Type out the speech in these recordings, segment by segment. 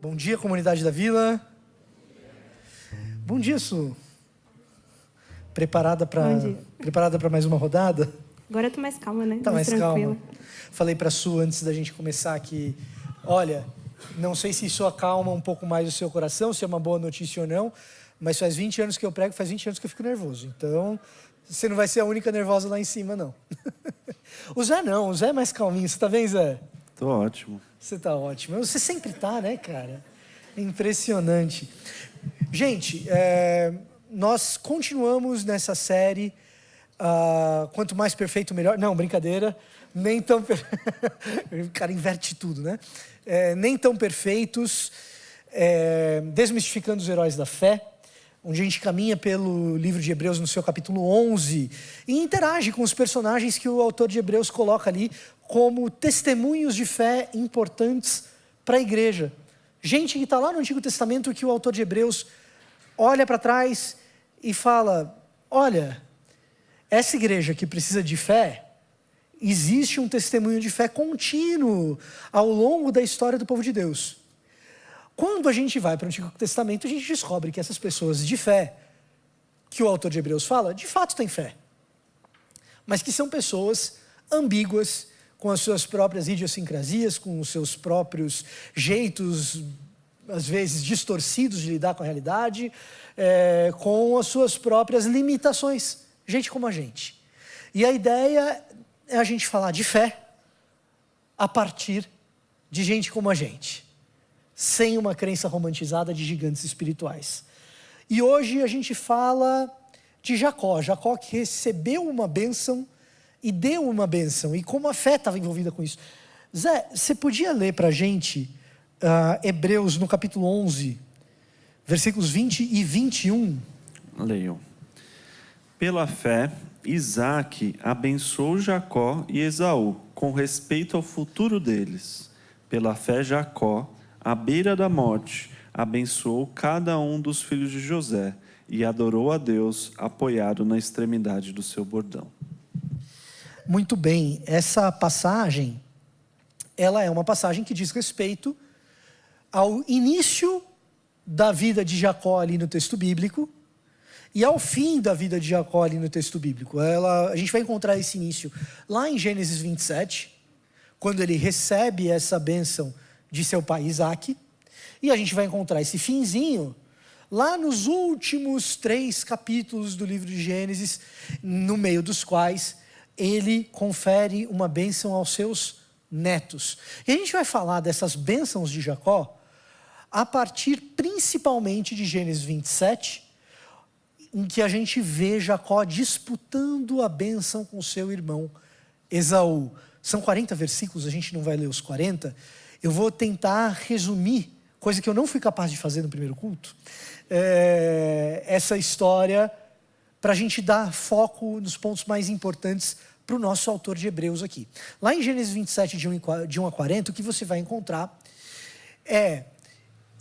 Bom dia, comunidade da Vila. Bom dia, Su. Preparada para mais uma rodada? Agora eu tô mais calma, né? Tá mais tranquila. calma. Falei para Su antes da gente começar que, olha, não sei se isso acalma um pouco mais o seu coração, se é uma boa notícia ou não, mas faz 20 anos que eu prego, faz 20 anos que eu fico nervoso. Então, você não vai ser a única nervosa lá em cima, não. O Zé não, o Zé é mais calminho. Você tá bem, Zé? Tô ótimo. Você tá ótimo. Você sempre tá, né, cara? Impressionante. Gente, nós continuamos nessa série Quanto Mais Perfeito, Melhor. Não, brincadeira. Nem tão... O cara inverte tudo, né? Nem tão perfeitos. Desmistificando os heróis da fé, onde a gente caminha pelo livro de Hebreus no seu capítulo 11 e interage com os personagens que o autor de Hebreus coloca ali como testemunhos de fé importantes para a igreja. Gente que está lá no Antigo Testamento que o autor de Hebreus olha para trás e fala, olha, essa igreja que precisa de fé, existe um testemunho de fé contínuo ao longo da história do povo de Deus. Quando a gente vai para o Antigo Testamento, a gente descobre que essas pessoas de fé, que o autor de Hebreus fala, de fato têm fé. Mas que são pessoas ambíguas, com as suas próprias idiosincrasias, com os seus próprios jeitos, às vezes distorcidos de lidar com a realidade, com as suas próprias limitações. Gente como a gente. E a ideia é a gente falar de fé a partir de gente como a gente, sem uma crença romantizada de gigantes espirituais. E hoje a gente fala de Jacó. Jacó que recebeu uma bênção e deu uma bênção. E como a fé estava envolvida com isso. Zé, você podia ler para a gente Hebreus no capítulo 11, versículos 20 e 21? Leio. Pela fé, Isaque abençoou Jacó e Esaú, com respeito ao futuro deles. Pela fé, Jacó, à beira da morte, abençoou cada um dos filhos de José e adorou a Deus, apoiado na extremidade do seu bordão. Muito bem, essa passagem, ela é uma passagem que diz respeito ao início da vida de Jacó ali no texto bíblico e ao fim da vida de Jacó ali no texto bíblico. A gente vai encontrar esse início lá em Gênesis 27, quando ele recebe essa bênção de seu pai Isaque, e a gente vai encontrar esse finzinho lá nos últimos 3 capítulos do livro de Gênesis, no meio dos quais ele confere uma bênção aos seus netos. E a gente vai falar dessas bênçãos de Jacó a partir principalmente de Gênesis 27, em que a gente vê Jacó disputando a bênção com seu irmão Esaú. São 40 versículos, a gente não vai ler os 40. Eu vou tentar resumir, coisa que eu não fui capaz de fazer no primeiro culto, essa história para a gente dar foco nos pontos mais importantes para o nosso autor de Hebreus aqui. Lá em Gênesis 27, de 1 a 40, o que você vai encontrar é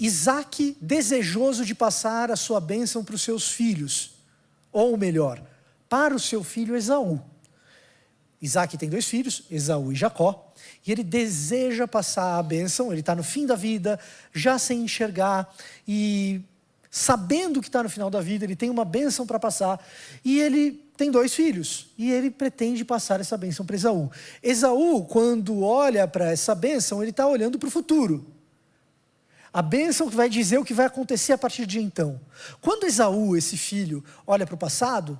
Isaque desejoso de passar a sua bênção para os seus filhos, ou melhor, para o seu filho Esaú. Isaque tem 2 filhos, Esaú e Jacó, e ele deseja passar a bênção, ele está no fim da vida, já sem enxergar, e sabendo que está no final da vida, ele tem uma bênção para passar, e ele tem 2 filhos, e ele pretende passar essa bênção para Esaú. Esaú, quando olha para essa bênção, ele está olhando para o futuro. A bênção que vai dizer o que vai acontecer a partir de então. Quando Esaú, esse filho, olha para o passado,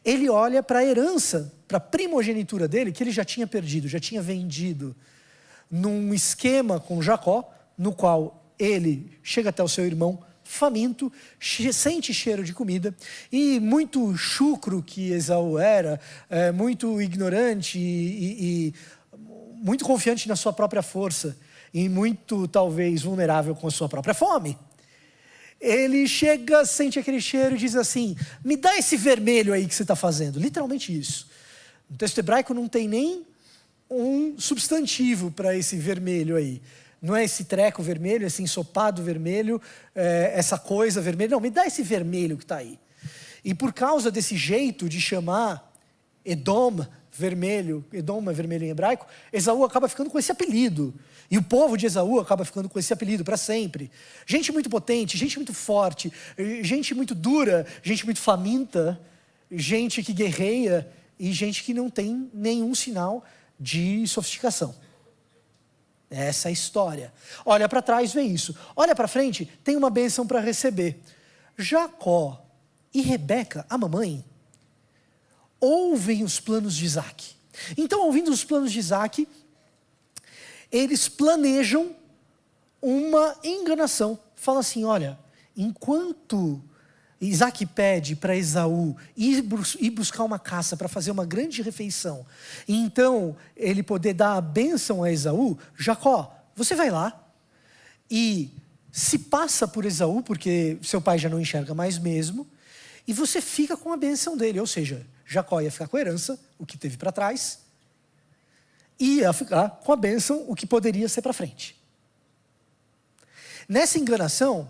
ele olha para a herança, para a primogenitura dele, que ele já tinha perdido, já tinha vendido, num esquema com Jacó, no qual ele chega até o seu irmão faminto, sente cheiro de comida, e muito chucro que Esaú era, muito ignorante e muito confiante na sua própria força, e muito, talvez, vulnerável com a sua própria fome. Ele chega, sente aquele cheiro e diz assim, me dá esse vermelho aí que você está fazendo. Literalmente isso. No texto hebraico não tem nem um substantivo para esse vermelho aí. Não é esse treco vermelho, esse ensopado vermelho, essa coisa vermelha. Não, me dá esse vermelho que está aí. E por causa desse jeito de chamar Edom vermelho, Edom é vermelho em hebraico, Esaú acaba ficando com esse apelido. E o povo de Esaú acaba ficando com esse apelido para sempre. Gente muito potente, gente muito forte, gente muito dura, gente muito faminta, gente que guerreia e gente que não tem nenhum sinal de sofisticação. Essa é a história. Olha para trás, vê isso. Olha para frente, tem uma bênção para receber. Jacó e Rebeca, a mamãe, ouvem os planos de Isaac. Então, ouvindo os planos de Isaac, eles planejam uma enganação. Fala assim, olha, enquanto Isaac pede para Esaú ir buscar uma caça para fazer uma grande refeição, e então ele poder dar a bênção a Esaú, Jacó, você vai lá e se passa por Esaú, porque seu pai já não enxerga mais mesmo, e você fica com a bênção dele, ou seja, Jacó ia ficar com a herança, o que teve para trás, e ia ficar com a bênção, o que poderia ser para frente. Nessa enganação,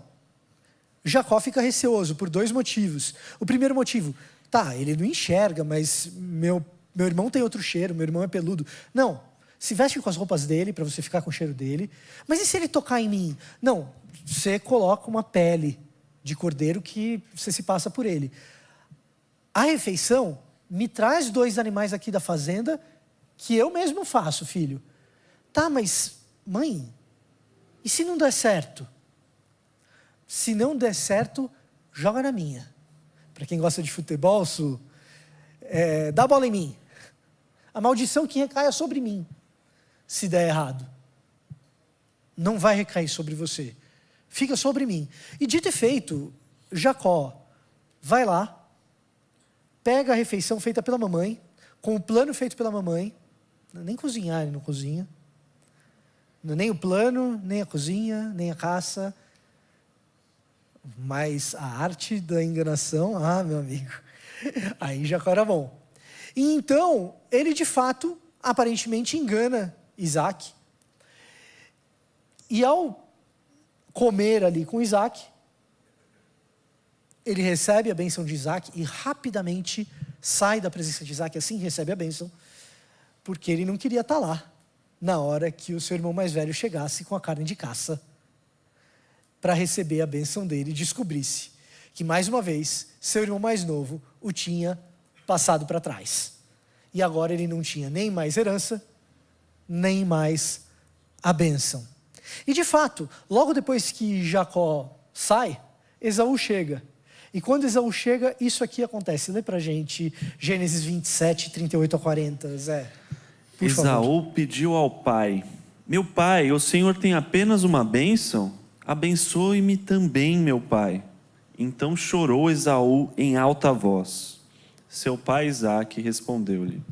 Jacó fica receoso por 2 motivos. O primeiro motivo, tá, ele não enxerga, mas meu irmão tem outro cheiro, meu irmão é peludo. Não, se veste com as roupas dele para você ficar com o cheiro dele. Mas e se ele tocar em mim? Não, você coloca uma pele de cordeiro que você se passa por ele. A refeição me traz 2 animais aqui da fazenda que eu mesmo faço, filho. Tá, mas mãe, e se não der certo? Se não der certo, joga na minha. Para quem gosta de futebol, dá a bola em mim. A maldição que recaia sobre mim, se der errado. Não vai recair sobre você. Fica sobre mim. E dito e feito, Jacó vai lá, pega a refeição feita pela mamãe, com o plano feito pela mamãe, nem cozinhar, ele não cozinha. Nem o plano, nem a cozinha, nem a caça. Mas a arte da enganação, meu amigo, aí Jacó era bom. E então, ele de fato, aparentemente engana Isaac. E ao comer ali com Isaac, ele recebe a bênção de Isaac e rapidamente sai da presença de Isaac, assim recebe a bênção, porque ele não queria estar lá na hora que o seu irmão mais velho chegasse com a carne de caça para receber a bênção dele e descobrisse que, mais uma vez, seu irmão mais novo o tinha passado para trás. E agora ele não tinha nem mais herança, nem mais a bênção. E de fato, logo depois que Jacó sai, Esaú chega. E quando Esaú chega, isso aqui acontece. Lê pra gente Gênesis 27, 38 a 40, Zé. Por Esaú favor. pediu ao pai: meu pai, o Senhor tem apenas uma bênção? Abençoe-me também, meu pai. Então chorou Esaú em alta voz. Seu pai Isaque respondeu-lhe: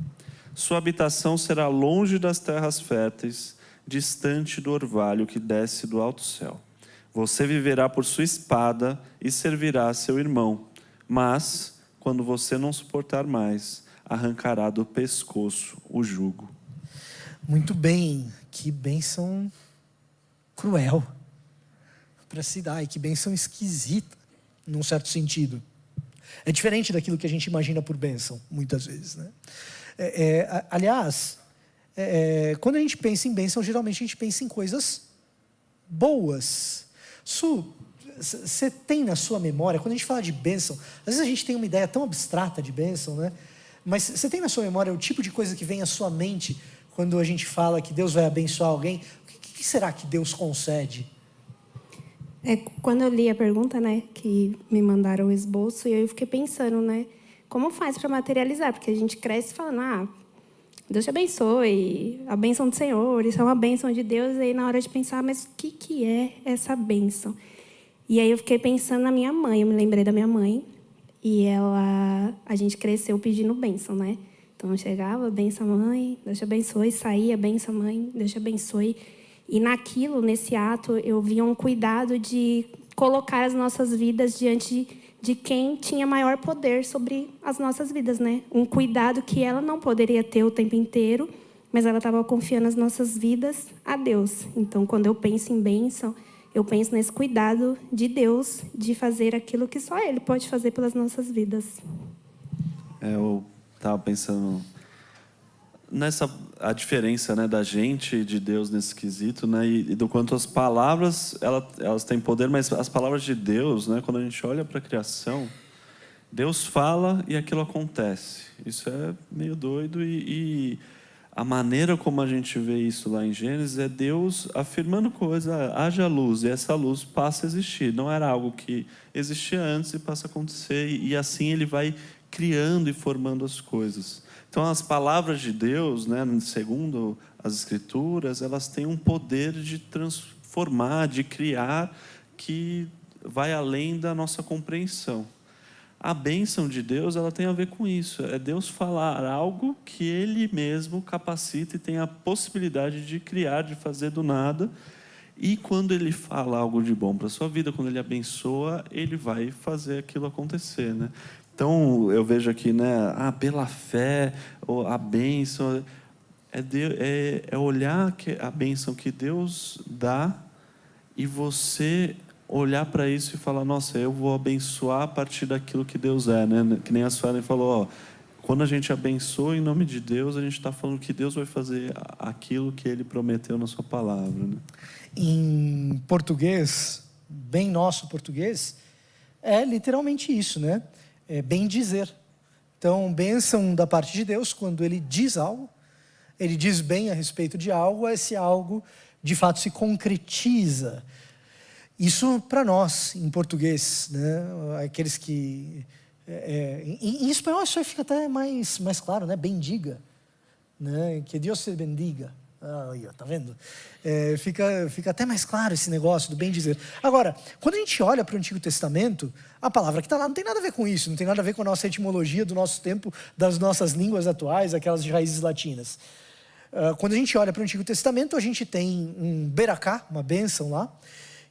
sua habitação será longe das terras férteis, distante do orvalho que desce do alto céu. Você viverá por sua espada e servirá seu irmão. Mas, quando você não suportar mais, arrancará do pescoço o jugo. Muito bem, que bênção cruel para se dar, e que bênção esquisita, num certo sentido. É diferente daquilo que a gente imagina por bênção, muitas vezes, né? Aliás, quando a gente pensa em bênção, geralmente a gente pensa em coisas boas. Você tem na sua memória, quando a gente fala de bênção, às vezes a gente tem uma ideia tão abstrata de bênção, né? Mas você tem na sua memória o tipo de coisa que vem à sua mente quando a gente fala que Deus vai abençoar alguém? O que será que Deus concede? Quando eu li a pergunta, né, que me mandaram o esboço, e eu fiquei pensando, né, como faz para materializar? Porque a gente cresce falando, Deus te abençoe, a bênção do Senhor, isso é uma bênção de Deus, e aí na hora de pensar, mas o que é essa bênção? E aí eu fiquei pensando na minha mãe, eu me lembrei da minha mãe, e a gente cresceu pedindo bênção, né? Então eu chegava, bênção mãe, Deus te abençoe, saía, bênção mãe, Deus te abençoe. E naquilo, nesse ato, eu via um cuidado de colocar as nossas vidas diante de quem tinha maior poder sobre as nossas vidas, né? Um cuidado que ela não poderia ter o tempo inteiro, mas ela estava confiando as nossas vidas a Deus. Então, quando eu penso em bênção, eu penso nesse cuidado de Deus de fazer aquilo que só Ele pode fazer pelas nossas vidas. Eu estava pensando a diferença, né, da gente e de Deus nesse quesito, né, e do quanto as palavras elas têm poder, mas as palavras de Deus, né, quando a gente olha para a criação, Deus fala e aquilo acontece. Isso é meio doido e a maneira como a gente vê isso lá em Gênesis é Deus afirmando coisa, haja luz, e essa luz passa a existir. Não era algo que existia antes e passa a acontecer, e assim ele vai criando e formando as coisas. Então, as palavras de Deus, né, segundo as Escrituras, elas têm um poder de transformar, de criar, que vai além da nossa compreensão. A bênção de Deus, ela tem a ver com isso. É Deus falar algo que Ele mesmo capacita e tem a possibilidade de criar, de fazer do nada. E quando Ele fala algo de bom para a sua vida, quando Ele abençoa, Ele vai fazer aquilo acontecer, né? Então, eu vejo aqui, né, pela fé, ou a bênção, é olhar a bênção que Deus dá e você olhar para isso e falar, nossa, eu vou abençoar a partir daquilo que Deus é, né? Que nem a Suelen falou, quando a gente abençoa em nome de Deus, a gente está falando que Deus vai fazer aquilo que Ele prometeu na sua palavra, né? Em português, bem nosso português, é literalmente isso, né? É bem dizer. Então, bênção da parte de Deus, quando Ele diz algo, Ele diz bem a respeito de algo, esse algo de fato se concretiza. Isso para nós, em português, né? Aqueles que... em espanhol isso aí fica até mais claro, né? Bendiga, né? Que Deus te bendiga. Aí, tá vendo? Fica até mais claro esse negócio do bem dizer. Agora, quando a gente olha para o Antigo Testamento, a palavra que está lá não tem nada a ver com isso, não tem nada a ver com a nossa etimologia do nosso tempo, das nossas línguas atuais, aquelas de raízes latinas. Quando a gente olha para o Antigo Testamento, a gente tem um beracá, uma bênção lá,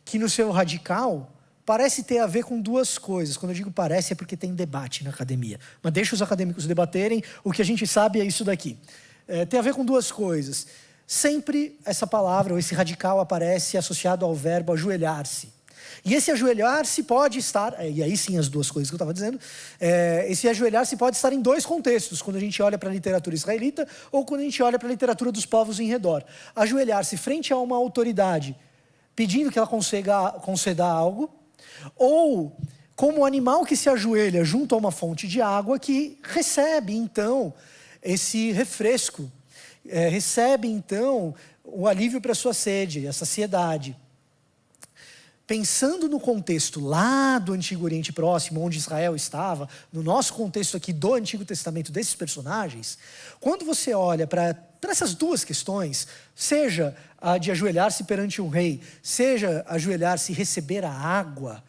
que no seu radical parece ter a ver com duas coisas. Quando eu digo parece, é porque tem debate na academia. Mas deixa os acadêmicos debaterem, o que a gente sabe é isso daqui. Tem a ver com duas coisas. Sempre essa palavra, ou esse radical, aparece associado ao verbo ajoelhar-se. E esse ajoelhar-se pode estar, e aí sim as duas coisas que eu estava dizendo, esse ajoelhar-se pode estar em dois contextos, quando a gente olha para a literatura israelita ou quando a gente olha para a literatura dos povos em redor. Ajoelhar-se frente a uma autoridade, pedindo que ela conceda algo, ou como um animal que se ajoelha junto a uma fonte de água que recebe, então, esse refresco, recebe, então, o alívio para a sua sede, a saciedade. Pensando no contexto lá do Antigo Oriente Próximo, onde Israel estava, no nosso contexto aqui do Antigo Testamento, desses personagens, quando você olha para essas duas questões, seja a de ajoelhar-se perante um rei, seja ajoelhar-se e receber a água,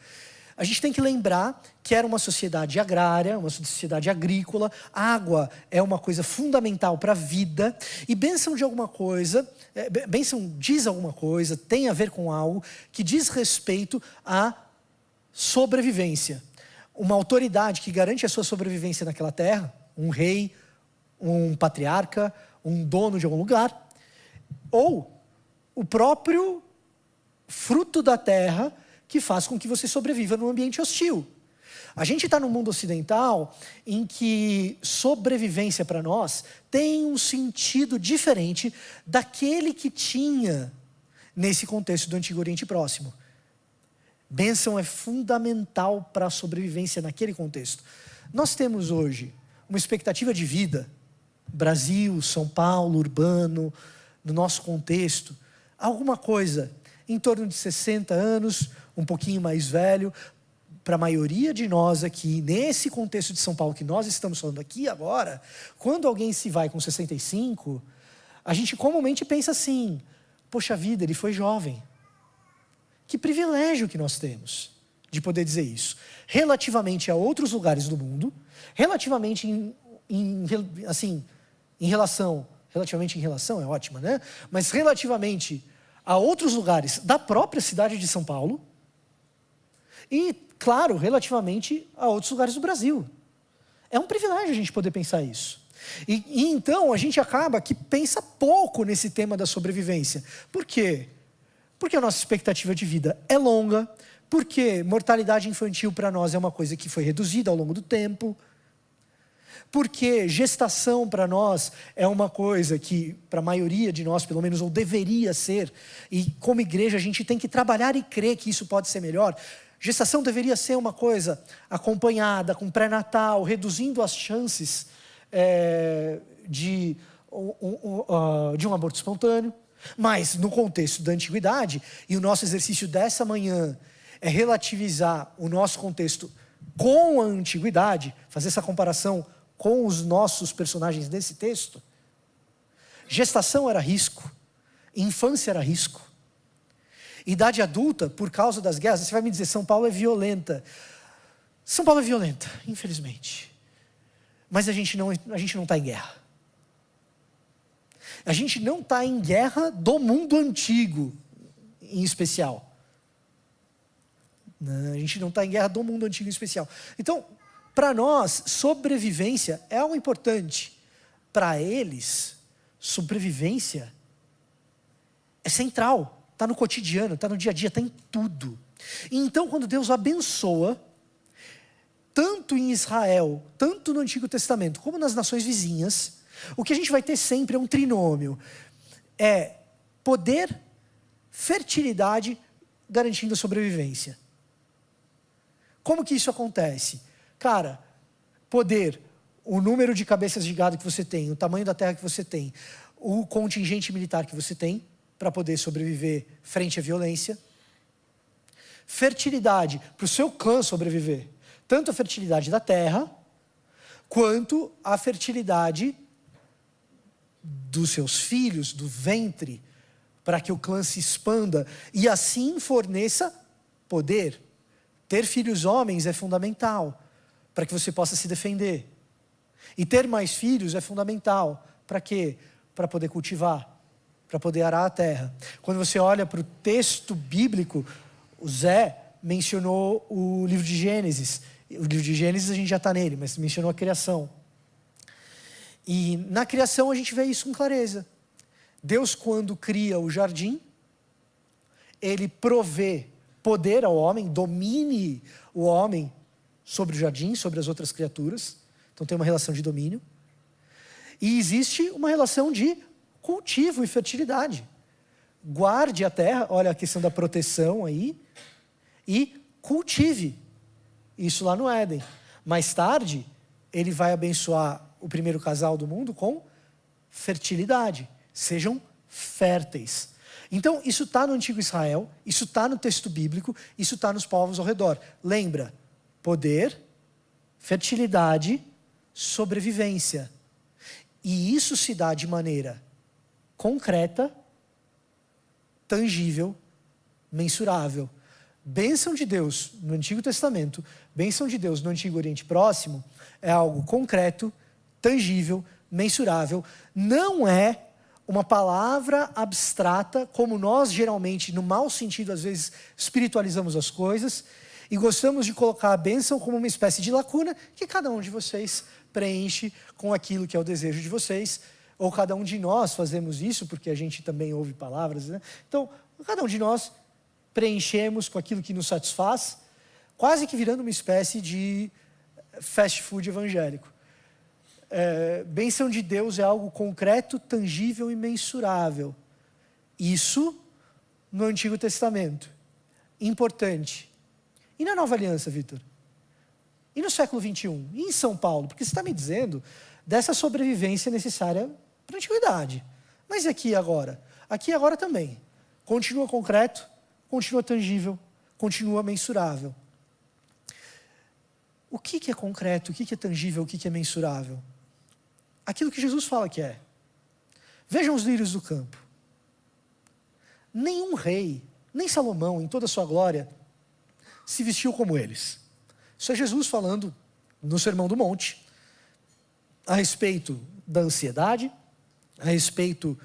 a gente tem que lembrar que era uma sociedade agrária, uma sociedade agrícola, água é uma coisa fundamental para a vida, e bênção de alguma coisa, bênção diz alguma coisa, tem a ver com algo que diz respeito à sobrevivência. Uma autoridade que garante a sua sobrevivência naquela terra, um rei, um patriarca, um dono de algum lugar, ou o próprio fruto da terra que faz com que você sobreviva num ambiente hostil. A gente está num mundo ocidental em que sobrevivência para nós tem um sentido diferente daquele que tinha nesse contexto do Antigo Oriente Próximo. Bênção é fundamental para a sobrevivência naquele contexto. Nós temos hoje uma expectativa de vida, Brasil, São Paulo, urbano, no nosso contexto, alguma coisa em torno de 60 anos, um pouquinho mais velho, para a maioria de nós aqui, nesse contexto de São Paulo que nós estamos falando aqui agora, quando alguém se vai com 65, a gente comumente pensa assim, poxa vida, ele foi jovem. Que privilégio que nós temos de poder dizer isso. Relativamente a outros lugares do mundo, relativamente em relação é ótima, né? Mas relativamente a outros lugares da própria cidade de São Paulo e, claro, relativamente a outros lugares do Brasil. É um privilégio a gente poder pensar isso. E então a gente acaba que pensa pouco nesse tema da sobrevivência. Por quê? Porque a nossa expectativa de vida é longa, porque mortalidade infantil para nós é uma coisa que foi reduzida ao longo do tempo. Porque gestação para nós é uma coisa que, para a maioria de nós, pelo menos, ou deveria ser, e como igreja a gente tem que trabalhar e crer que isso pode ser melhor. Gestação deveria ser uma coisa acompanhada, com pré-natal, reduzindo as chances de um aborto espontâneo. Mas, no contexto da antiguidade, e o nosso exercício dessa manhã é relativizar o nosso contexto com a antiguidade, fazer essa comparação com os nossos personagens desse texto. Gestação era risco, infância era risco. Idade adulta, por causa das guerras, você vai me dizer, São Paulo é violenta. São Paulo é violenta, infelizmente. Mas a gente não está em guerra. A gente não está em guerra do mundo antigo, em especial. A gente não está em guerra do mundo antigo em especial. Então, para nós, sobrevivência é algo importante. Para eles, sobrevivência é central. Está no cotidiano, está no dia a dia, está em tudo. E então, quando Deus abençoa, tanto em Israel, tanto no Antigo Testamento, como nas nações vizinhas, o que a gente vai ter sempre é um trinômio. É poder, fertilidade, garantindo a sobrevivência. Como que isso acontece? Cara, poder, o número de cabeças de gado que você tem, o tamanho da terra que você tem, o contingente militar que você tem, para poder sobreviver frente à violência. Fertilidade, para o seu clã sobreviver. Tanto a fertilidade da terra, quanto a fertilidade dos seus filhos, do ventre, para que o clã se expanda e assim forneça poder. Ter filhos homens é fundamental, para que você possa se defender. E ter mais filhos é fundamental. Para quê? Para poder cultivar, para poder arar a terra. Quando você olha para o texto bíblico, o Zé mencionou o livro de Gênesis. O livro de Gênesis a gente já está nele, mas mencionou a criação. E na criação a gente vê isso com clareza. Deus, quando cria o jardim, Ele provê poder ao homem, domine o homem sobre o jardim, sobre as outras criaturas. Então tem uma relação de domínio. E existe uma relação de cultivo e fertilidade. Guarde a terra, olha a questão da proteção aí, e cultive. Isso lá no Éden. Mais tarde, ele vai abençoar o primeiro casal do mundo com fertilidade. Sejam férteis. Então, isso está no Antigo Israel, isso está no texto bíblico, isso está nos povos ao redor. Lembra, poder, fertilidade, sobrevivência. E isso se dá de maneira concreta, tangível, mensurável. Bênção de Deus no Antigo Testamento, bênção de Deus no Antigo Oriente Próximo, é algo concreto, tangível, mensurável. Não é uma palavra abstrata, como nós geralmente, no mau sentido, às vezes, espiritualizamos as coisas e gostamos de colocar a bênção como uma espécie de lacuna que cada um de vocês preenche com aquilo que é o desejo de vocês, ou cada um de nós fazemos isso, porque a gente também ouve palavras, né? Então, cada um de nós preenchemos com aquilo que nos satisfaz, quase que virando uma espécie de fast food evangélico. Bênção de Deus é algo concreto, tangível e mensurável. Isso no Antigo Testamento. Importante. E na Nova Aliança, Vitor? E no século XXI? E em São Paulo? Porque você está me dizendo dessa sobrevivência necessária para a antiguidade. Mas e aqui e agora? Aqui e agora também. Continua concreto, continua tangível, continua mensurável. O que é concreto, o que é tangível, o que é mensurável? Aquilo que Jesus fala que é. Vejam os lírios do campo. Nenhum rei, nem Salomão, em toda a sua glória, se vestiu como eles. Isso é Jesus falando no Sermão do Monte, a respeito da ansiedade, a respeito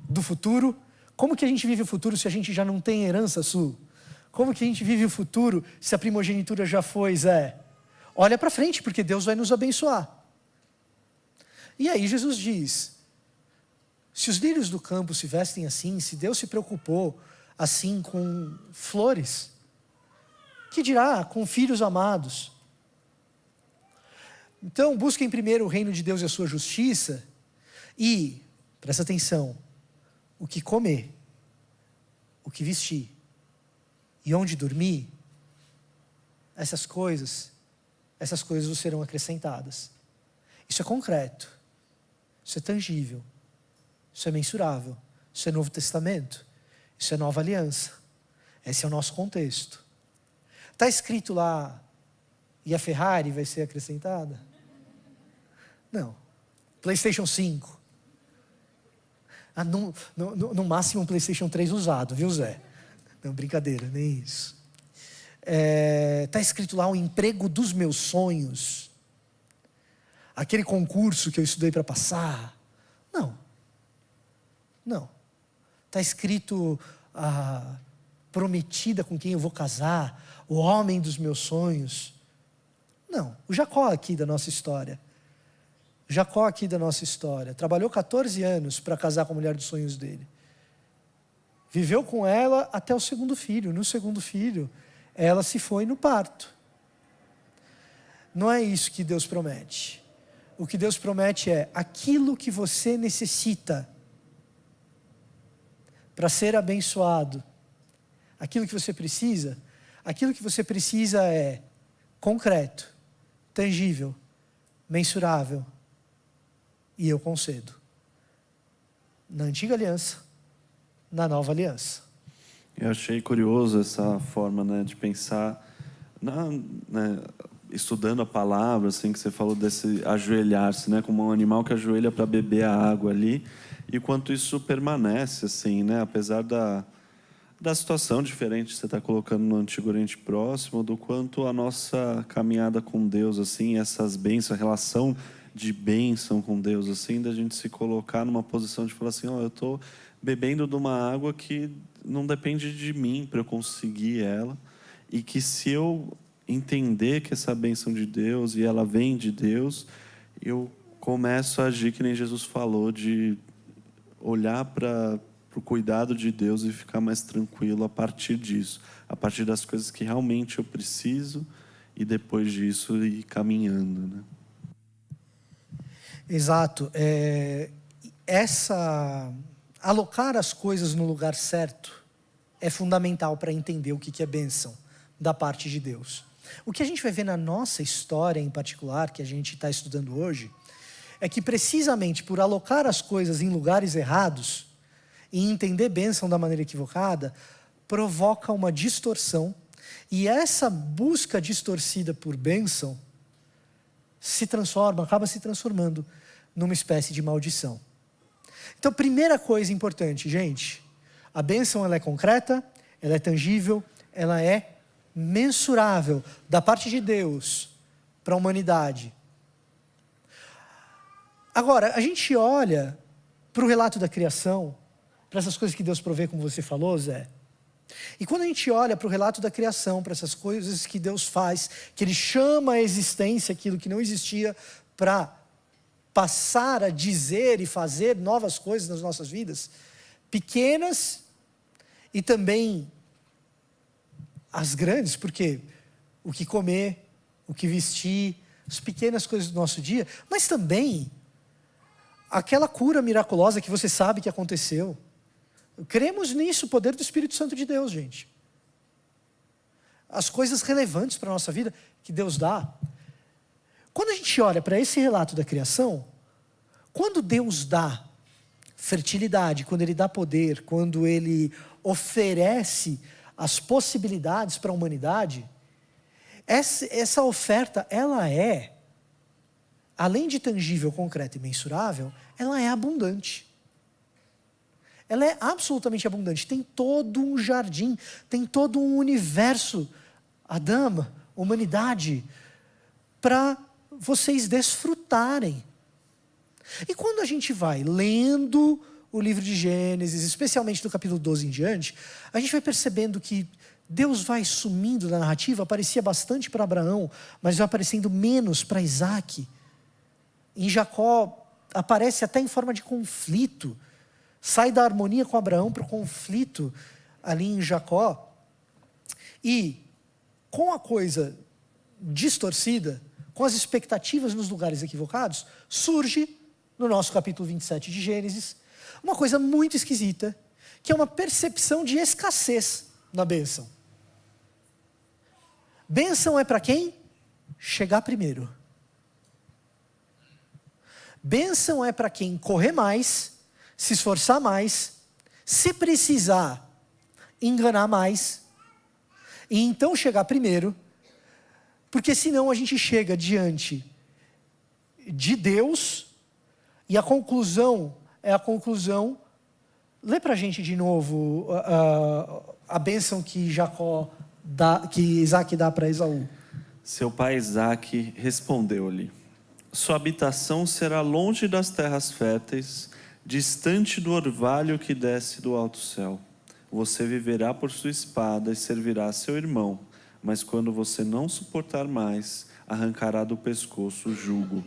do futuro. Como que a gente vive o futuro se a gente já não tem herança sua? Como que a gente vive o futuro se a primogenitura já foi, Zé? Olha para frente, porque Deus vai nos abençoar. E aí Jesus diz, se os lírios do campo se vestem assim, se Deus se preocupou assim com flores, que dirá com filhos amados? Então, busquem primeiro o reino de Deus e a sua justiça e, presta atenção, o que comer, o que vestir e onde dormir, essas coisas vos serão acrescentadas. Isso é concreto, isso é tangível, isso é mensurável, isso é Novo Testamento, isso é Nova Aliança. Esse é o nosso contexto. Está escrito lá, e a Ferrari vai ser acrescentada? Não. PlayStation 5. No máximo um PlayStation 3 usado, viu, Zé? Não, brincadeira, nem isso. Está escrito lá o emprego dos meus sonhos. Aquele concurso que eu estudei para passar. Não. Está escrito a prometida com quem eu vou casar, o homem dos meus sonhos. Não, o Jacó aqui da nossa história. Trabalhou 14 anos para casar com a mulher dos sonhos dele. Viveu com ela até o segundo filho. No segundo filho, ela se foi no parto. Não é isso que Deus promete. O que Deus promete é aquilo que você necessita para ser abençoado. Aquilo que você precisa é concreto, tangível, mensurável, e eu concedo. Na antiga aliança, na nova aliança. Eu achei curioso essa forma, né, de pensar, estudando a palavra, assim, que você falou desse ajoelhar-se, né, como um animal que ajoelha para beber a água ali, e quanto isso permanece, assim, né, apesar da situação diferente que você está colocando no Antigo Oriente Próximo, do quanto a nossa caminhada com Deus, assim, essas bênçãos, a relação de bênção com Deus, assim, da gente se colocar numa posição de falar assim, eu estou bebendo de uma água que não depende de mim para eu conseguir ela, e que se eu entender que essa bênção de Deus, e ela vem de Deus, eu começo a agir que nem Jesus falou, de olhar para o cuidado de Deus e ficar mais tranquilo a partir disso, a partir das coisas que realmente eu preciso, e depois disso ir caminhando, né? Exato. Alocar as coisas no lugar certo é fundamental para entender o que é bênção da parte de Deus. O que a gente vai ver na nossa história em particular, que a gente está estudando hoje, é que precisamente por alocar as coisas em lugares errados e entender bênção da maneira equivocada, provoca uma distorção, e essa busca distorcida por bênção acaba se transformando numa espécie de maldição. Então, primeira coisa importante, gente, a bênção ela é concreta, ela é tangível, ela é mensurável da parte de Deus para a humanidade. Agora, a gente olha para o relato da criação, para essas coisas que Deus provê, como você falou, Zé. E quando a gente olha para o relato da criação, para essas coisas que Deus faz, que Ele chama à existência aquilo que não existia para passar a dizer e fazer novas coisas nas nossas vidas, pequenas e também as grandes, porque o que comer, o que vestir, as pequenas coisas do nosso dia, mas também aquela cura miraculosa que você sabe que aconteceu. Cremos nisso, o poder do Espírito Santo de Deus, gente. As coisas relevantes para a nossa vida que Deus dá. Quando a gente olha para esse relato da criação, quando Deus dá fertilidade, quando Ele dá poder, quando Ele oferece as possibilidades para a humanidade, essa oferta, ela é, além de tangível, concreta e mensurável, ela é abundante. Ela é absolutamente abundante. Tem todo um jardim, tem todo um universo, Adão, humanidade, para vocês desfrutarem. E quando a gente vai lendo o livro de Gênesis, especialmente do capítulo 12 em diante, a gente vai percebendo que Deus vai sumindo da narrativa. Aparecia bastante para Abraão, mas vai aparecendo menos para Isaac. Em Jacó, aparece até em forma de conflito. Sai da harmonia com Abraão para o conflito ali em Jacó. E com a coisa distorcida, com as expectativas nos lugares equivocados, surge, no nosso capítulo 27 de Gênesis, uma coisa muito esquisita, que é uma percepção de escassez na bênção. Bênção é para quem? Chegar primeiro. Bênção é para quem correr mais, se esforçar mais, se precisar, enganar mais, e então chegar primeiro, porque senão a gente chega diante de Deus, e a conclusão é a conclusão. Lê para a gente de novo a bênção que que Isaac dá para Esaú. Seu pai Isaque respondeu-lhe: sua habitação será longe das terras férteis, distante do orvalho que desce do alto céu. Você viverá por sua espada e servirá a seu irmão, mas quando você não suportar mais, arrancará do pescoço o jugo.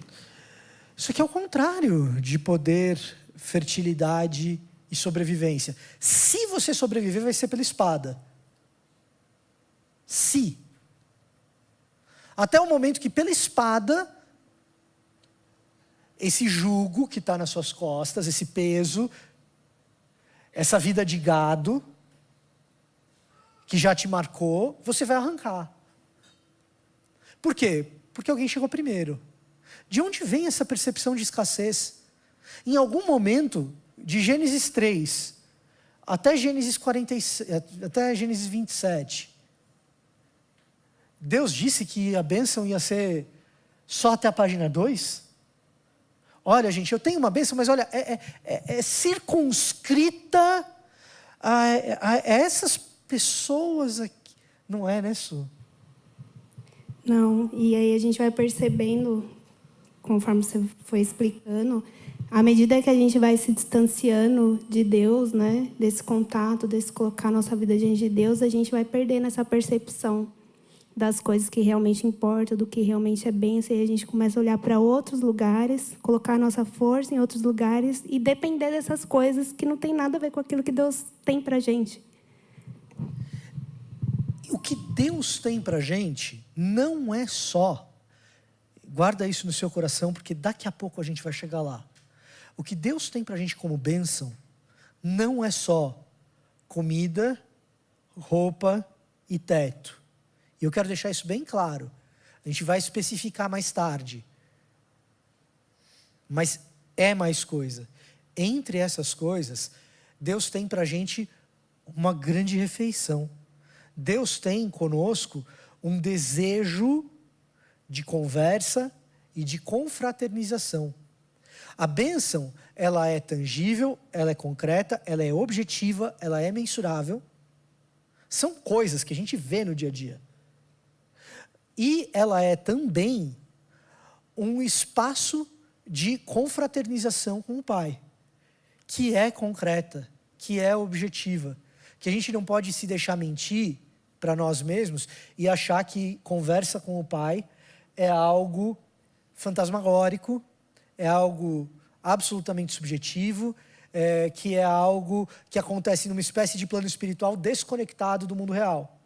Isso aqui é o contrário de poder, fertilidade e sobrevivência. Se você sobreviver, vai ser pela espada. Se. Até o momento que pela espada, esse jugo que está nas suas costas, esse peso, essa vida de gado, que já te marcou, você vai arrancar. Por quê? Porque alguém chegou primeiro. De onde vem essa percepção de escassez? Em algum momento, de Gênesis 3 até Gênesis 27, Deus disse que a bênção ia ser só até a página 2? Olha, gente, eu tenho uma bênção, mas olha, é circunscrita a essas pessoas aqui. Não é, né, Su? Não, e aí a gente vai percebendo, conforme você foi explicando, à medida que a gente vai se distanciando de Deus, né, desse contato, desse colocar nossa vida diante de Deus, a gente vai perdendo essa percepção das coisas que realmente importam, do que realmente é bênção, e a gente começa a olhar para outros lugares, colocar a nossa força em outros lugares e depender dessas coisas que não tem nada a ver com aquilo que Deus tem para a gente. O que Deus tem para a gente não é só, guarda isso no seu coração, porque daqui a pouco a gente vai chegar lá. O que Deus tem para a gente como bênção não é só comida, roupa e teto. E eu quero deixar isso bem claro. A gente vai especificar mais tarde. Mas é mais coisa. Entre essas coisas, Deus tem para a gente uma grande refeição. Deus tem conosco um desejo de conversa e de confraternização. A bênção, ela é tangível, ela é concreta, ela é objetiva, ela é mensurável. São coisas que a gente vê no dia a dia. E ela é também um espaço de confraternização com o Pai, que é concreta, que é objetiva, que a gente não pode se deixar mentir para nós mesmos e achar que conversa com o Pai é algo fantasmagórico, é algo absolutamente subjetivo, que é algo que acontece numa espécie de plano espiritual desconectado do mundo real.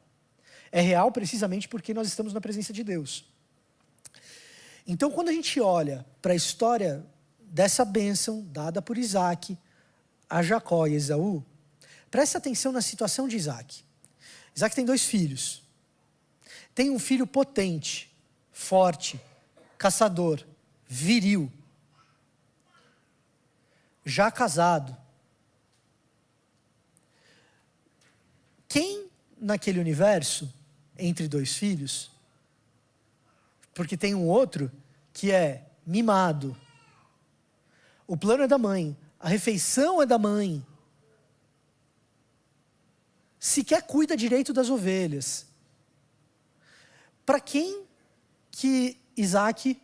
É real precisamente porque nós estamos na presença de Deus. Então, quando a gente olha para a história dessa bênção dada por Isaac a Jacó e Esaú, presta atenção na situação de Isaac. Isaac tem 2 filhos. Tem um filho potente, forte, caçador, viril, já casado. Quem naquele universo, entre 2 filhos, porque tem um outro que é mimado. O plano é da mãe, a refeição é da mãe. Sequer cuida direito das ovelhas. Para quem que Isaac,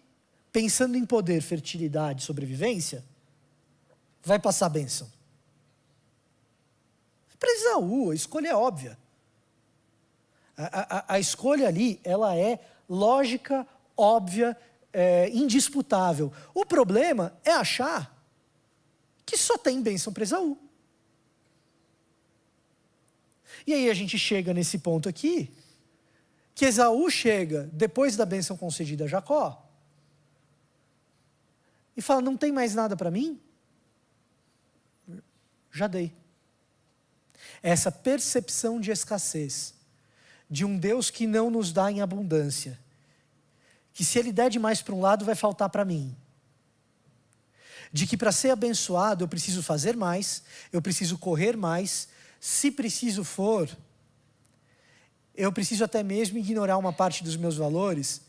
pensando em poder, fertilidade, sobrevivência, vai passar a bênção? Para Esaú, a escolha é óbvia. A escolha ali, ela é lógica, óbvia, indisputável. O problema é achar que só tem bênção para Esaú. E aí a gente chega nesse ponto aqui, que Esaú chega, depois da bênção concedida a Jacó, e fala, não tem mais nada para mim? Já dei. Essa percepção de escassez, de um Deus que não nos dá em abundância, que se Ele der demais para um lado, vai faltar para mim. De que para ser abençoado, eu preciso fazer mais, eu preciso correr mais, se preciso for, eu preciso até mesmo ignorar uma parte dos meus valores,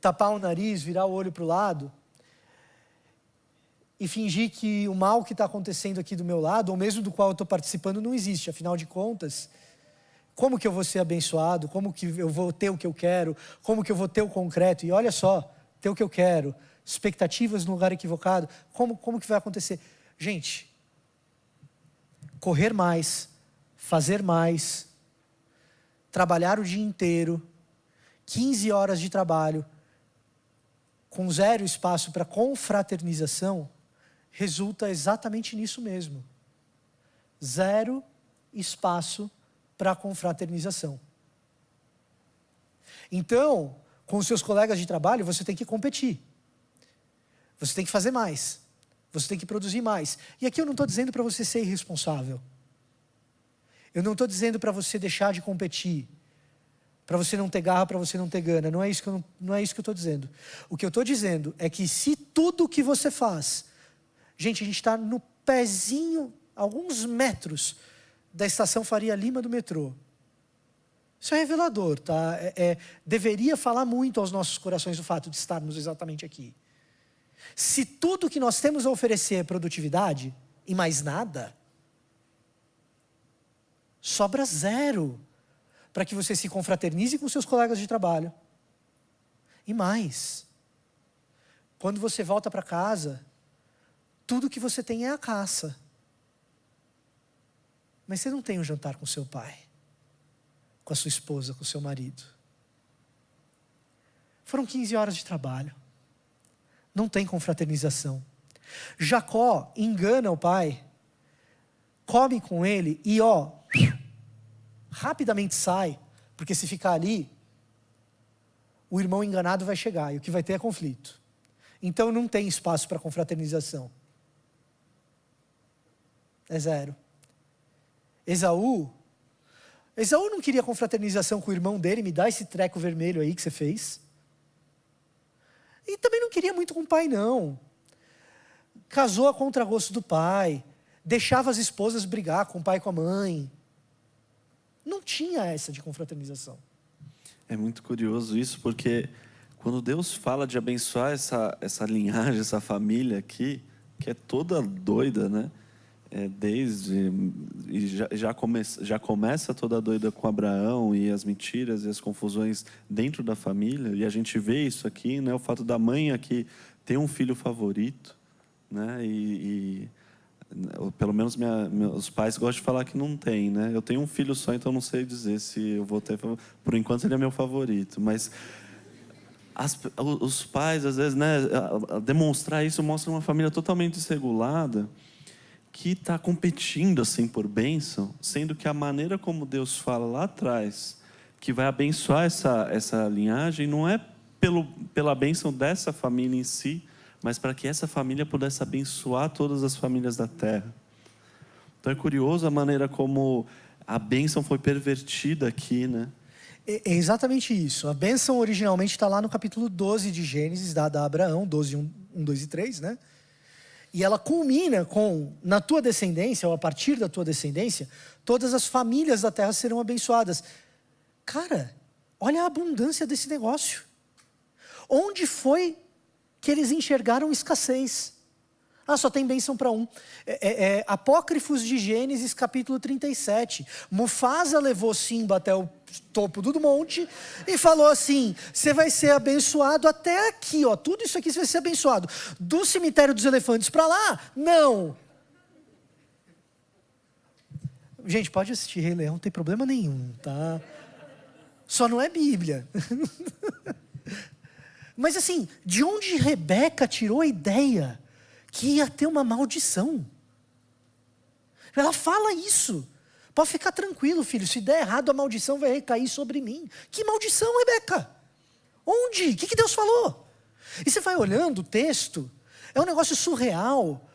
tapar o nariz, virar o olho para o lado, e fingir que o mal que está acontecendo aqui do meu lado, ou mesmo do qual eu estou participando, não existe. Afinal de contas, como que eu vou ser abençoado? Como que eu vou ter o que eu quero? Como que eu vou ter o concreto? E olha só, ter o que eu quero, expectativas no lugar equivocado, como que vai acontecer? Gente, correr mais, fazer mais, trabalhar o dia inteiro, 15 horas de trabalho, com zero espaço para confraternização, resulta exatamente nisso mesmo. Zero espaço para confraternização. Então, com os seus colegas de trabalho, você tem que competir. Você tem que fazer mais. Você tem que produzir mais. E aqui eu não estou dizendo para você ser irresponsável. Eu não estou dizendo para você deixar de competir. Para você não ter garra, para você não ter gana. Não é isso que eu estou dizendo. O que eu estou dizendo é que se tudo que você faz... Gente, a gente está no pezinho, alguns metros, da estação Faria Lima do metrô. Isso é revelador, tá? Deveria falar muito aos nossos corações o fato de estarmos exatamente aqui. Se tudo que nós temos a oferecer é produtividade, e mais nada, sobra zero para que você se confraternize com seus colegas de trabalho. E mais, quando você volta para casa, tudo que você tem é a caça. Mas você não tem um jantar com seu pai, com a sua esposa, com o seu marido. Foram 15 horas de trabalho. Não tem confraternização. Jacó engana o pai, come com ele e rapidamente sai, porque se ficar ali, o irmão enganado vai chegar e o que vai ter é conflito. Então não tem espaço para confraternização. É zero. Esaú não queria confraternização com o irmão dele, me dá esse treco vermelho aí que você fez. E também não queria muito com o pai, não. Casou a contragosto do pai, deixava as esposas brigar com o pai e com a mãe. Não tinha essa de confraternização. É muito curioso isso, porque quando Deus fala de abençoar essa linhagem, essa família aqui, que é toda doida, né? Já começa toda doida com Abraão e as mentiras e as confusões dentro da família, e a gente vê isso aqui, né? O fato da mãe aqui ter um filho favorito, né? Pelo menos meus pais gostam de falar que não tem, né? Eu tenho um filho só, então não sei dizer se eu vou ter. Por enquanto ele é meu favorito, mas os pais às vezes, né? Demonstrar isso mostra uma família totalmente desregulada, que está competindo assim por bênção, sendo que a maneira como Deus fala lá atrás, que vai abençoar essa linhagem, não é pela bênção dessa família em si, mas para que essa família pudesse abençoar todas as famílias da terra. Então é curioso a maneira como a bênção foi pervertida aqui, né? É exatamente isso. A bênção originalmente está lá no capítulo 12 de Gênesis, dada a Abraão, 12, 1, 2 e 3, né? E ela culmina com, na tua descendência, ou a partir da tua descendência, todas as famílias da terra serão abençoadas. Cara, olha a abundância desse negócio. Onde foi que eles enxergaram escassez? Só tem bênção para um. Apócrifos de Gênesis, capítulo 37. Mufasa levou Simba até o topo do monte e falou assim: você vai ser abençoado até aqui, tudo isso aqui você vai ser abençoado. Do cemitério dos elefantes para lá, não. Gente, pode assistir Rei Leão, não tem problema nenhum, tá? Só não é Bíblia. Mas assim, de onde Rebeca tirou a ideia que ia ter uma maldição? Ela fala isso. Pode ficar tranquilo, filho, se der errado a maldição vai recair sobre mim. Que maldição, Rebeca? Onde? O que Deus falou? E você vai olhando o texto, é um negócio surreal.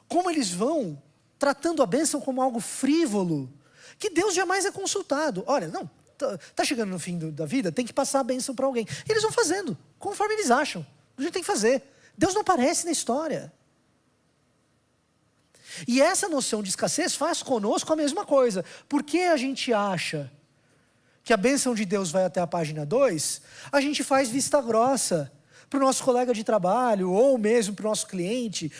Como eles vão tratando a bênção como algo frívolo, que Deus jamais é consultado. Olha, não, tá chegando no fim da vida, tem que passar a bênção para alguém. E eles vão fazendo, conforme eles acham. A gente tem que fazer. Deus não aparece na história. E essa noção de escassez faz conosco a mesma coisa. Por que a gente acha que a bênção de Deus vai até a página 2, a gente faz vista grossa para o nosso colega de trabalho, ou mesmo para o nosso cliente,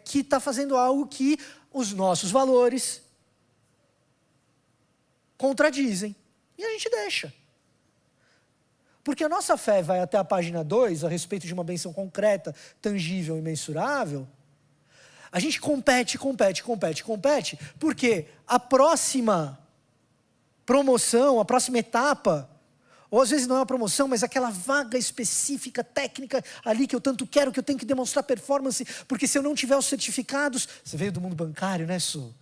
que está fazendo algo que os nossos valores contradizem. E a gente deixa. Porque a nossa fé vai até a página 2, a respeito de uma bênção concreta, tangível e mensurável. A gente compete, porque a próxima promoção, a próxima etapa, ou às vezes não é uma promoção, mas aquela vaga específica, técnica ali que eu tanto quero, que eu tenho que demonstrar performance, porque se eu não tiver os certificados, você veio do mundo bancário, né, Su?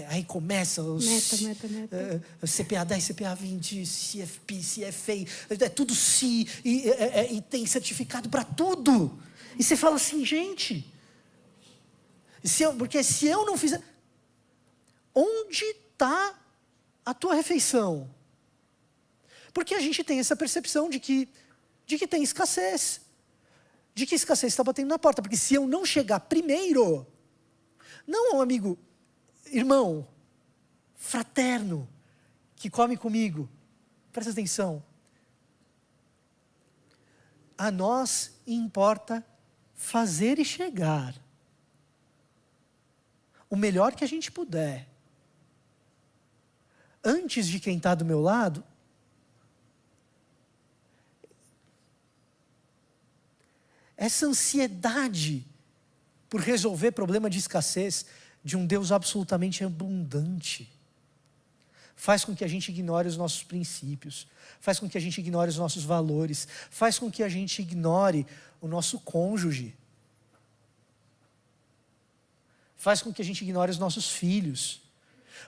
Aí começa os Meta. CPA 10, CPA 20, CFP, CFA, é tudo C, e tem certificado para tudo. E você fala assim, gente, porque se eu não fizer, onde está a tua refeição? Porque a gente tem essa percepção de que tem escassez, de que escassez está batendo na porta, porque se eu não chegar primeiro, não é um amigo, irmão, fraterno, que come comigo, presta atenção, a nós importa fazer e chegar o melhor que a gente puder, antes de quem está do meu lado. Essa ansiedade por resolver problema de escassez de um Deus absolutamente abundante faz com que a gente ignore os nossos princípios, faz com que a gente ignore os nossos valores, faz com que a gente ignore o nosso cônjuge, faz com que a gente ignore os nossos filhos,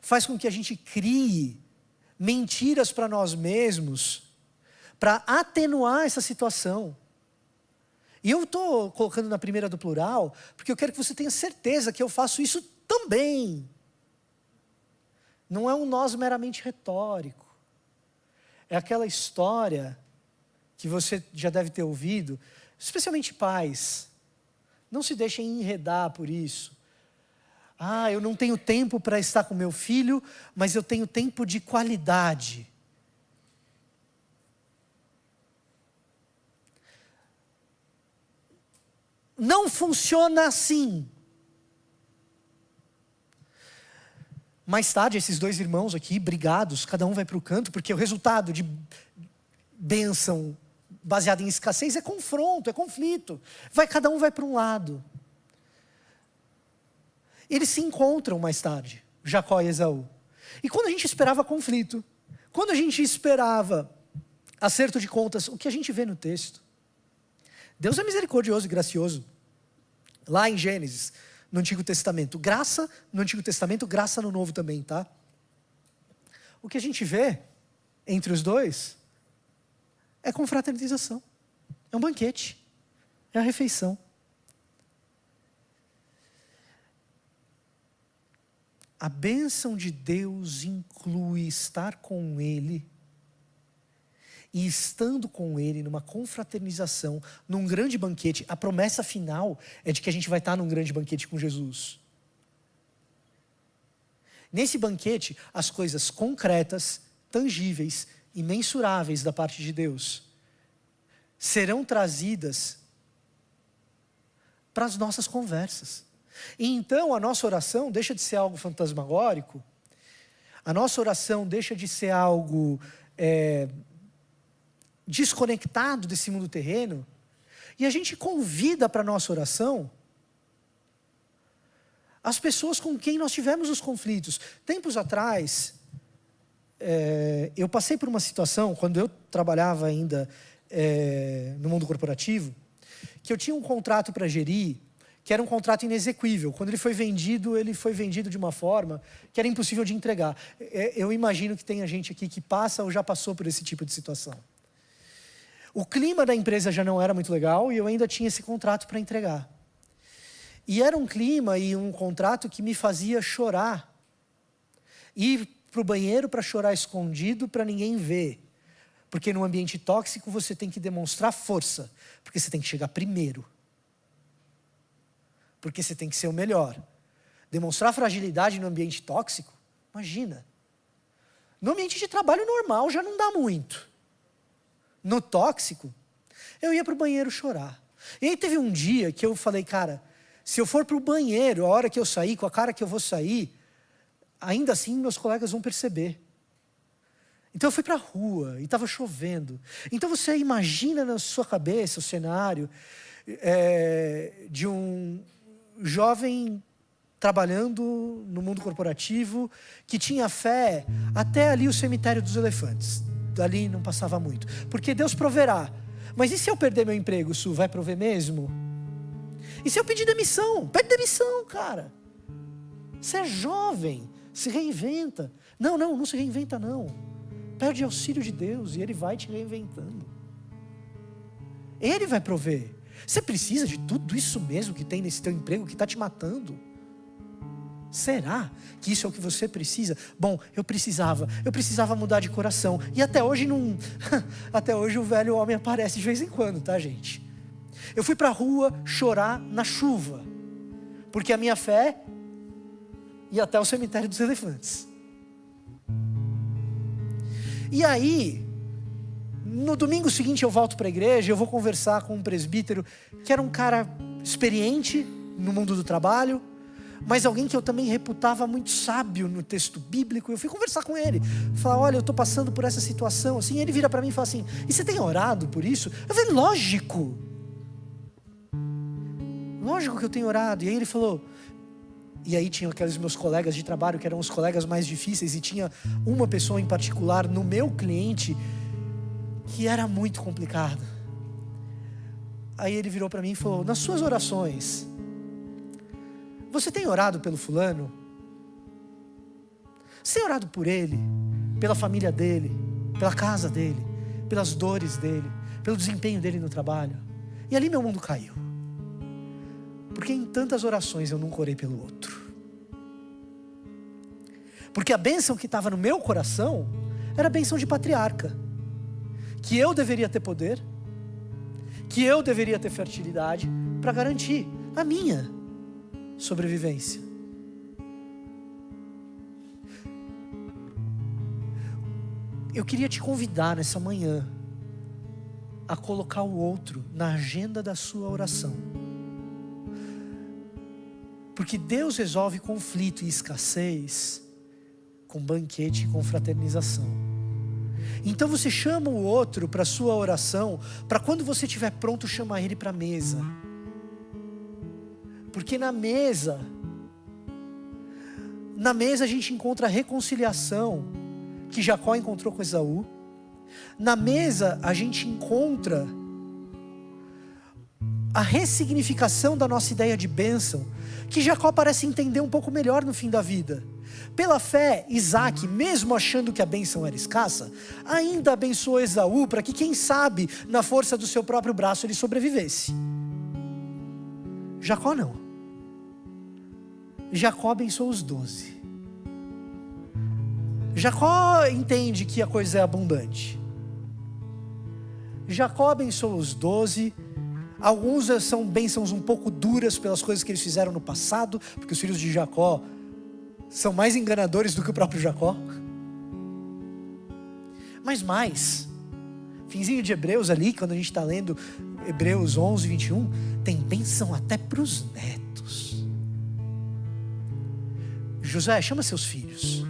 faz com que a gente crie mentiras para nós mesmos, para atenuar essa situação. E eu estou colocando na primeira do plural, porque eu quero que você tenha certeza que eu faço isso também. Não é um nós meramente retórico. É aquela história que você já deve ter ouvido, especialmente pais. Não se deixem enredar por isso. Eu não tenho tempo para estar com meu filho, mas eu tenho tempo de qualidade. Não funciona assim. Mais tarde, esses dois irmãos aqui, brigados, cada um vai para o canto, porque o resultado de bênção baseada em escassez é confronto, é conflito. Cada um vai para um lado. Eles se encontram mais tarde, Jacó e Esaú. E quando a gente esperava conflito, quando a gente esperava acerto de contas, o que a gente vê no texto? Deus é misericordioso e gracioso. Lá em Gênesis, no Antigo Testamento. Graça no Antigo Testamento, graça no Novo também, tá? O que a gente vê entre os dois é confraternização. É um banquete. É a refeição. A bênção de Deus inclui estar com Ele. E estando com Ele numa confraternização, num grande banquete, a promessa final é de que a gente vai estar num grande banquete com Jesus. Nesse banquete, as coisas concretas, tangíveis e mensuráveis da parte de Deus serão trazidas para as nossas conversas. E então a nossa oração deixa de ser algo fantasmagórico, a nossa oração deixa de ser algo desconectado desse mundo terreno, e a gente convida para a nossa oração as pessoas com quem nós tivemos os conflitos. Tempos atrás, eu passei por uma situação, quando eu trabalhava ainda no mundo corporativo, que eu tinha um contrato para gerir, que era um contrato inexequível. Quando ele foi vendido de uma forma que era impossível de entregar. Eu imagino que tenha gente aqui que passa ou já passou por esse tipo de situação. O clima da empresa já não era muito legal e eu ainda tinha esse contrato para entregar. E era um clima e um contrato que me fazia chorar. Ir para o banheiro para chorar escondido para ninguém ver. Porque no ambiente tóxico você tem que demonstrar força. Porque você tem que chegar primeiro. Porque você tem que ser o melhor. Demonstrar fragilidade no ambiente tóxico, imagina. No ambiente de trabalho normal já não dá muito. No tóxico, eu ia para o banheiro chorar. E aí teve um dia que eu falei, cara, se eu for para o banheiro, a hora que eu sair, com a cara que eu vou sair, ainda assim meus colegas vão perceber. Então eu fui para a rua e estava chovendo. Então você imagina na sua cabeça o cenário de um jovem trabalhando no mundo corporativo que tinha fé até ali o cemitério dos elefantes. Dali não passava muito. Porque Deus proverá. Mas e se eu perder meu emprego, Su? Vai prover mesmo? E se eu pedir demissão? Pede demissão, cara. Você é jovem, se reinventa. Não se reinventa não. Pede auxílio de Deus e Ele vai te reinventando. Ele vai prover. Você precisa de tudo isso mesmo que tem nesse teu emprego que está te matando? Será que isso é o que você precisa? Bom, eu precisava mudar de coração. E até hoje não... Até hoje o velho homem aparece de vez em quando, tá, gente? Eu fui para a rua chorar na chuva. Porque a minha fé ia até o cemitério dos elefantes. E aí, no domingo seguinte eu volto para a igreja, eu vou conversar com um presbítero que era um cara experiente no mundo do trabalho, mas alguém que eu também reputava muito sábio no texto bíblico. Eu fui conversar com ele, falar, olha, eu estou passando por essa situação, assim. Ele vira para mim e fala assim, e você tem orado por isso? Eu falei, lógico que eu tenho orado. E aí ele falou, e aí tinha aqueles meus colegas de trabalho que eram os colegas mais difíceis, e tinha uma pessoa em particular no meu cliente que era muito complicado. Aí ele virou para mim e falou, nas suas orações, você tem orado pelo fulano? Você tem orado por ele, pela família dele, pela casa dele, pelas dores dele, pelo desempenho dele no trabalho? E ali meu mundo caiu. Porque em tantas orações eu nunca orei pelo outro. Porque a bênção que estava no meu coração era a bênção de patriarca. Que eu deveria ter poder, que eu deveria ter fertilidade para garantir a minha sobrevivência. Eu queria te convidar nessa manhã a colocar o outro na agenda da sua oração. Porque Deus resolve conflito e escassez com banquete e com fraternização. Então você chama o outro para a sua oração, para quando você estiver pronto chamar ele para a mesa. Porque na mesa a gente encontra a reconciliação que Jacó encontrou com Esaú. Na mesa a gente encontra a ressignificação da nossa ideia de bênção, que Jacó parece entender um pouco melhor no fim da vida. Pela fé, Isaac, mesmo achando que a bênção era escassa, ainda abençoou Esaú para que, quem sabe, na força do seu próprio braço ele sobrevivesse. Jacó não. Jacó abençoou os 12. Jacó entende que a coisa é abundante. Jacó abençoou os 12. Alguns são bênçãos um pouco duras pelas coisas que eles fizeram no passado, porque os filhos de Jacó são mais enganadores do que o próprio Jacó. Mas mais, finzinho de Hebreus ali, quando a gente está lendo Hebreus 11, 21, tem bênção até para os netos. José, chama seus filhos.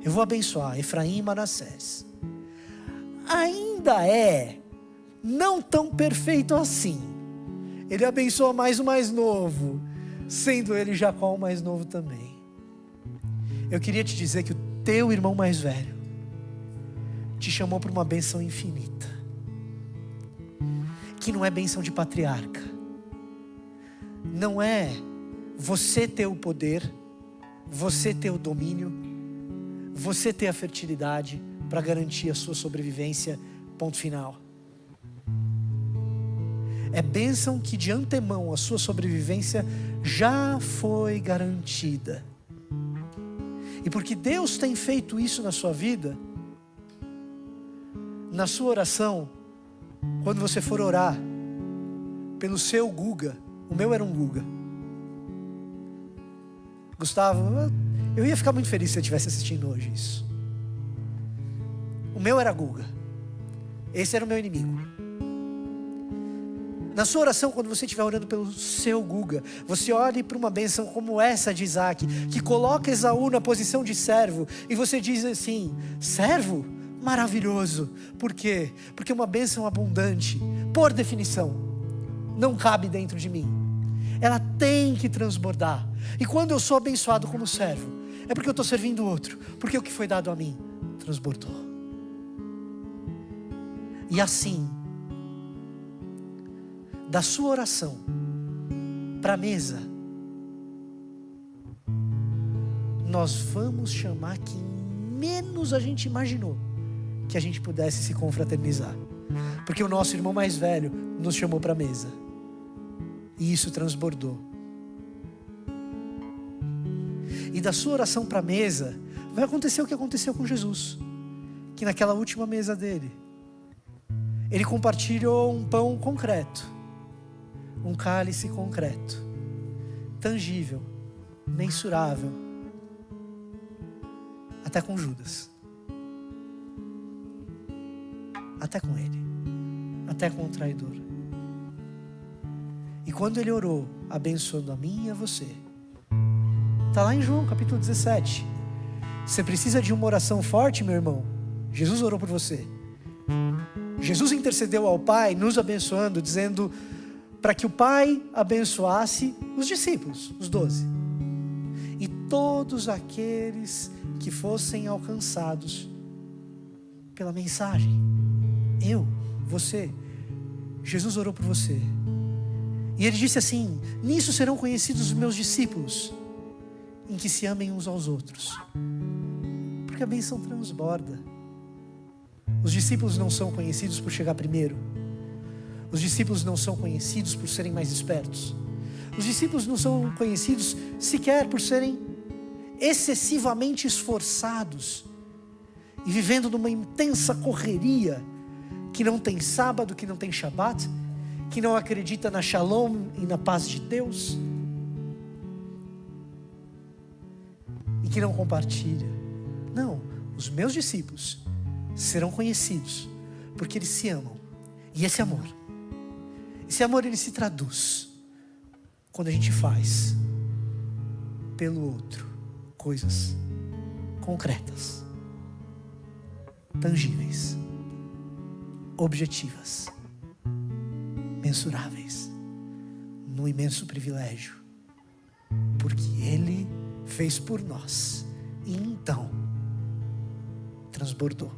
Eu vou abençoar Efraim e Manassés. Ainda é não tão perfeito assim. Ele abençoa mais o mais novo, sendo ele Jacó o mais novo também. Eu queria te dizer que o teu irmão mais velho te chamou para uma bênção infinita, que não é bênção de patriarca, não é você ter o poder, você ter o domínio, você ter a fertilidade para garantir a sua sobrevivência, ponto final. É bênção que de antemão a sua sobrevivência já foi garantida. E porque Deus tem feito isso na sua vida, na sua oração, quando você for orar pelo seu Guga, o meu era um Guga. Gustavo, eu ia ficar muito feliz se eu estivesse assistindo hoje isso. O meu era Guga. Esse era o meu inimigo. Na sua oração, quando você estiver orando pelo seu Guga, você olhe para uma bênção como essa de Isaac, que coloca Esaú na posição de servo, e você diz assim: servo? Maravilhoso. Por quê? Porque uma bênção abundante, por definição, não cabe dentro de mim. Ela tem que transbordar. E quando eu sou abençoado como servo, é porque eu estou servindo o outro, porque o que foi dado a mim transbordou. E assim, da sua oração para a mesa, nós vamos chamar quem menos a gente imaginou que a gente pudesse se confraternizar, porque o nosso irmão mais velho nos chamou para a mesa, e isso transbordou. E da sua oração para a mesa vai acontecer o que aconteceu com Jesus, que naquela última mesa dele, ele compartilhou um pão concreto, um cálice concreto, tangível, mensurável, até com Judas, até com ele, até com o traidor. E quando ele orou, abençoando a mim e a você, está lá em João capítulo 17. Você precisa de uma oração forte, meu irmão? Jesus orou por você. Jesus intercedeu ao Pai, nos abençoando, dizendo para que o Pai abençoasse os discípulos, os 12. E todos aqueles que fossem alcançados pela mensagem. Eu, você, Jesus orou por você. E ele disse assim: nisso serão conhecidos os meus discípulos, em que se amem uns aos outros. Porque a bênção transborda. Os discípulos não são conhecidos por chegar primeiro. Os discípulos não são conhecidos por serem mais espertos. Os discípulos não são conhecidos sequer por serem excessivamente esforçados e vivendo numa intensa correria, que não tem sábado, que não tem Shabat, que não acredita na Shalom e na paz de Deus, e que não compartilha. Não, os meus discípulos serão conhecidos porque eles se amam. E esse amor ele se traduz quando a gente faz pelo outro coisas concretas, tangíveis, objetivas, mensuráveis, no imenso privilégio, porque Ele fez por nós e então transbordou.